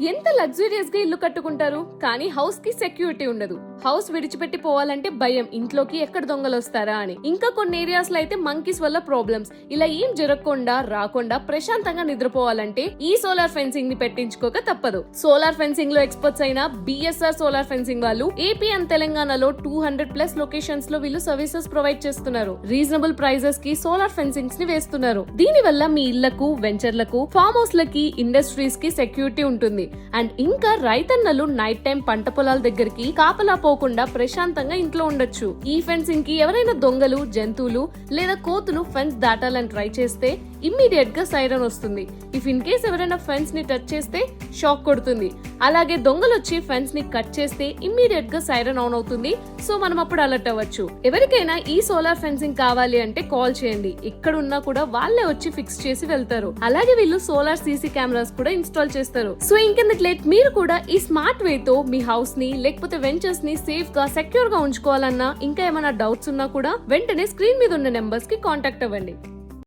ఎంత లగ్జూరియస్ గా ఇల్లు కట్టుకుంటారు, కానీ హౌస్ కి సెక్యూరిటీ ఉండదు. హౌస్ విడిచిపెట్టి పోవాలంటే భయం, ఇంట్లోకి ఎక్కడ దొంగలు వస్తారా అని. ఇంకా కొన్ని ఏరియాస్ లో అయితే మంకీస్ వల్ల ప్రాబ్లమ్స్. ఇలా ఏం జరగకుండా రాకుండా ప్రశాంతంగా నిద్రపోవాలంటే ఈ సోలార్ ఫెన్సింగ్ ని పెట్టించుకోక తప్పదు. సోలార్ ఫెన్సింగ్ లో ఎక్స్పర్ట్స్ అయిన బిఎస్ఆర్ సోలార్ ఫెన్సింగ్ వాళ్ళు ఏపీ అండ్ తెలంగాణలో 200+ లొకేషన్స్ లో వీళ్ళు సర్వీసెస్ ప్రొవైడ్ చేస్తున్నారు. రీజనబుల్ ప్రైజెస్ కి సోలార్ ఫెన్సింగ్స్ ని వేస్తున్నారు. దీని వల్ల మీ ఇళ్లకు, వెంచర్లకు, ఫార్మ్ హౌస్ లకి, ఇండస్ట్రీస్ కి సెక్యూరిటీ ఉంటుంది. అండ్ ఇంకా రైతన్నలు నైట్ టైం పంట పొలాల దగ్గరికి కాపలా పోకుండా ప్రశాంతంగా ఇంట్లో ఉండొచ్చు. ఈ ఫెన్సింగ్ కి ఎవరైనా దొంగలు, జంతువులు లేదా కోతులు ఫెన్స్ దాటాలని ట్రై చేస్తే ఇమ్మీడియట్ గా సైరన్ వస్తుంది. ఇఫ్ ఇన్ కేస్ ఎవరైనా ఫెన్స్ ని టచ్ చేస్తే షాక్ కొడుతుంది. అలాగే దొంగలు వచ్చి ఫెన్స్ ని కట్ చేస్తే ఇమ్మీడియట్ గా సైరన్ ఆన్ అవుతుంది. సో మనం అప్పుడు అలర్ట్ అవ్వచ్చు. ఎవరికైనా ఈ సోలార్ ఫెన్సింగ్ కావాలి అంటే కాల్ చేయండి. ఎక్కడున్నా కూడా వాళ్ళే వచ్చి ఫిక్స్ చేసి వెళ్తారు. అలాగే వీళ్ళు సోలార్ సీసీ కెమెరాస్ కూడా ఇన్స్టాల్ చేస్తారు. సో ఇంకెందుకు లేట్, మీరు కూడా ఈ స్మార్ట్ వే తో మీ హౌస్ ని లేకపోతే వెంచర్స్ ని సేఫ్ గా, సెక్యూర్ గా ఉంచుకోవాలన్నా, ఇంకా ఏమైనా డౌట్స్ ఉన్నా కూడా వెంటనే స్క్రీన్ మీద ఉన్న నెంబర్స్ కి కాంటాక్ట్ అవ్వండి.